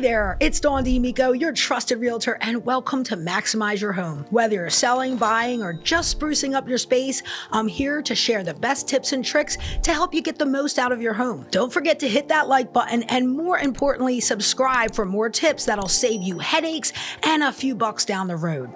there, it's Dawn D'Amico, your trusted realtor, and welcome to Maximize Your Home. Whether you're selling, buying, or just sprucing up your space, I'm here to share the best tips and tricks to help you get the most out of your home. Don't forget to hit that like button and, more importantly, subscribe for more tips that'll save you headaches and a few bucks down the road.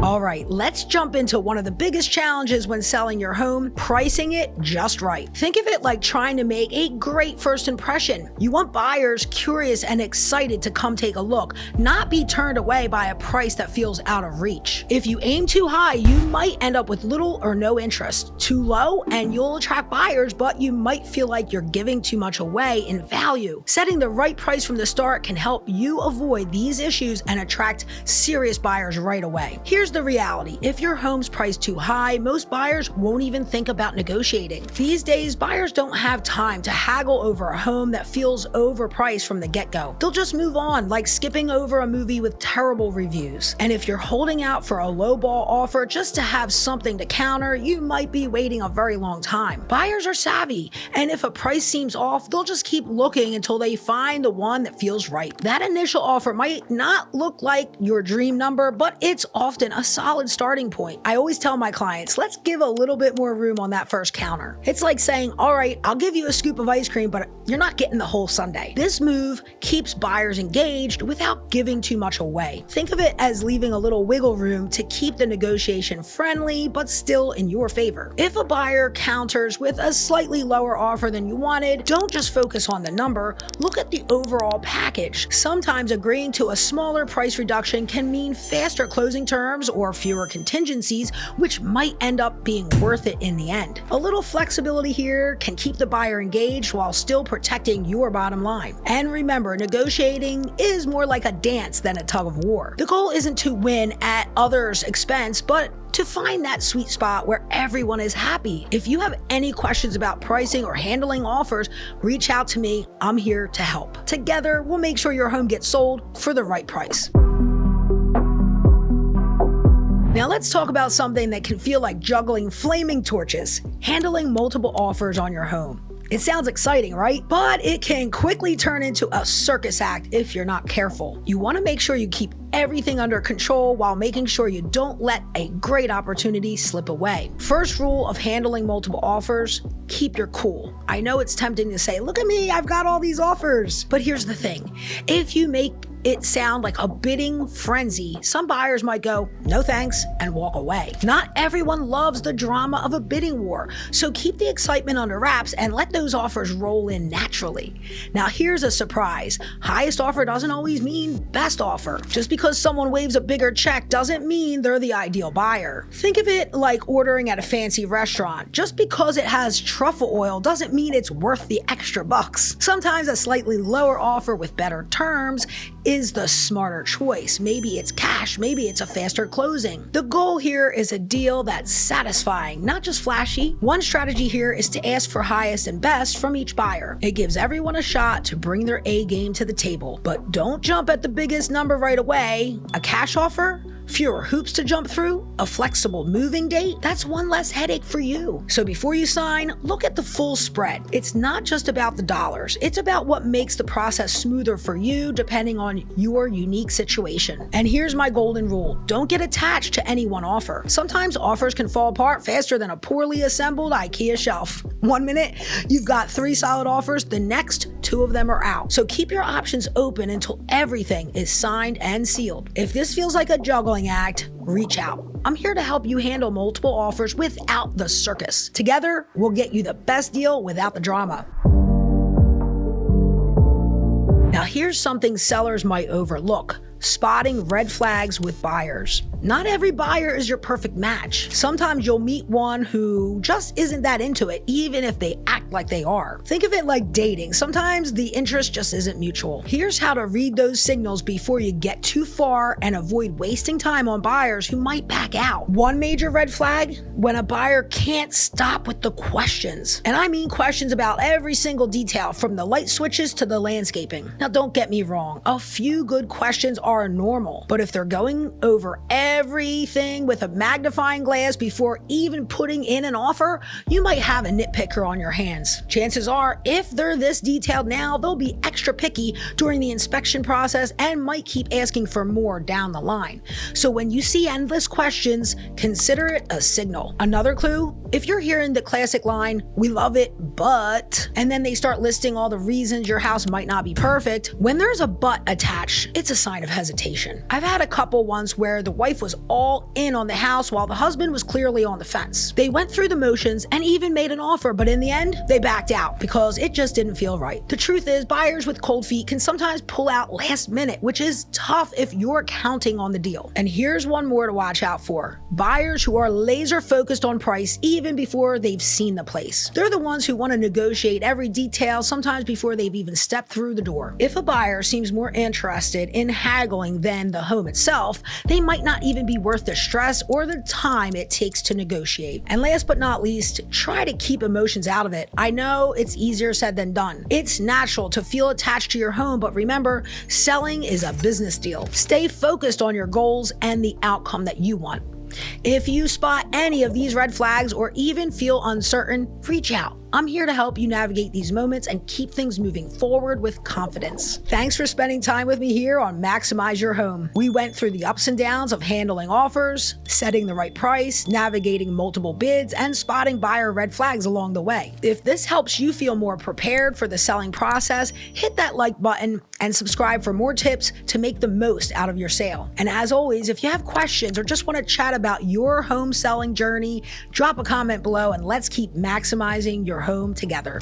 All right, let's jump into one of the biggest challenges when selling your home, pricing it just right. Think of it like trying to make a great first impression. You want buyers curious and excited to come take a look, not be turned away by a price that feels out of reach. If you aim too high, you might end up with little or no interest. Too low, and you'll attract buyers, but you might feel like you're giving too much away in value. Setting the right price from the start can help you avoid these issues and attract serious buyers right away. Here's the reality. If your home's priced too high, most buyers won't even think about negotiating. These days, buyers don't have time to haggle over a home that feels overpriced from the get-go. They'll just move on, like skipping over a movie with terrible reviews. And if you're holding out for a lowball offer just to have something to counter, you might be waiting a very long time. Buyers are savvy, and if a price seems off, they'll just keep looking until they find the one that feels right. That initial offer might not look like your dream number, but it's often a solid starting point. I always tell my clients, let's give a little bit more room on that first counter. It's like saying, all right, I'll give you a scoop of ice cream, but you're not getting the whole sundae. This move keeps buyers engaged without giving too much away. Think of it as leaving a little wiggle room to keep the negotiation friendly, but still in your favor. If a buyer counters with a slightly lower offer than you wanted, don't just focus on the number, look at the overall package. Sometimes agreeing to a smaller price reduction can mean faster closing terms or fewer contingencies, which might end up being worth it in the end. A little flexibility here can keep the buyer engaged while still protecting your bottom line. And remember, negotiating is more like a dance than a tug of war. The goal isn't to win at others' expense, but to find that sweet spot where everyone is happy. If you have any questions about pricing or handling offers, reach out to me. I'm here to help. Together, we'll make sure your home gets sold for the right price. Now let's talk about something that can feel like juggling flaming torches, handling multiple offers on your home. It sounds exciting, right? But it can quickly turn into a circus act if you're not careful. You want to make sure you keep everything under control while making sure you don't let a great opportunity slip away. First rule of handling multiple offers, keep your cool. I know it's tempting to say, look at me, I've got all these offers. But here's the thing. If you make it sound like a bidding frenzy, some buyers might go, no thanks, and walk away. Not everyone loves the drama of a bidding war, so keep the excitement under wraps and let those offers roll in naturally. Now here's a surprise. Highest offer doesn't always mean best offer. Just because someone waves a bigger check doesn't mean they're the ideal buyer. Think of it like ordering at a fancy restaurant. Just because it has truffle oil doesn't mean it's worth the extra bucks. Sometimes a slightly lower offer with better terms is the smarter choice. Maybe it's cash, maybe it's a faster closing. The goal here is a deal that's satisfying, not just flashy. One strategy here is to ask for highest and best from each buyer. It gives everyone a shot to bring their A game to the table. But don't jump at the biggest number right away. A cash offer? Fewer hoops to jump through, a flexible moving date, that's one less headache for you. So before you sign, look at the full spread. It's not just about the dollars, it's about what makes the process smoother for you depending on your unique situation. And here's my golden rule. Don't get attached to any one offer. Sometimes offers can fall apart faster than a poorly assembled IKEA shelf. One minute, you've got 3 solid offers, the next 2 of them are out. So keep your options open until everything is signed and sealed. If this feels like a juggling act, reach out. I'm here to help you handle multiple offers without the circus. Together, we'll get you the best deal without the drama. Now here's something sellers might overlook. Spotting red flags with buyers. Not every buyer is your perfect match. Sometimes you'll meet one who just isn't that into it, even if they act like they are. Think of it like dating. Sometimes the interest just isn't mutual. Here's how to read those signals before you get too far and avoid wasting time on buyers who might back out. One major red flag, when a buyer can't stop with the questions. And I mean questions about every single detail, from the light switches to the landscaping. Now don't get me wrong, a few good questions are are normal. But if they're going over everything with a magnifying glass before even putting in an offer, you might have a nitpicker on your hands. Chances are, if they're this detailed now, they'll be extra picky during the inspection process and might keep asking for more down the line. So when you see endless questions, consider it a signal. Another clue, if you're hearing the classic line, "We love it, but," and then they start listing all the reasons your house might not be perfect, when there's a but attached, it's a sign of hesitation. I've had a couple once where the wife was all in on the house while the husband was clearly on the fence. They went through the motions and even made an offer, but in the end, they backed out because it just didn't feel right. The truth is, buyers with cold feet can sometimes pull out last minute, which is tough if you're counting on the deal. And here's one more to watch out for. Buyers who are laser focused on price even before they've seen the place. They're the ones who want to negotiate every detail, sometimes before they've even stepped through the door. If a buyer seems more interested in haggling than the home itself, they might not even be worth the stress or the time it takes to negotiate. And last but not least, try to keep emotions out of it. I know it's easier said than done. It's natural to feel attached to your home, but remember, selling is a business deal. Stay focused on your goals and the outcome that you want. If you spot any of these red flags or even feel uncertain, reach out. I'm here to help you navigate these moments and keep things moving forward with confidence. Thanks for spending time with me here on Maximize Your Home. We went through the ups and downs of handling offers, setting the right price, navigating multiple bids, and spotting buyer red flags along the way. If this helps you feel more prepared for the selling process, hit that like button and subscribe for more tips to make the most out of your sale. And as always, if you have questions or just want to chat about your home selling journey, drop a comment below and let's keep maximizing your home together.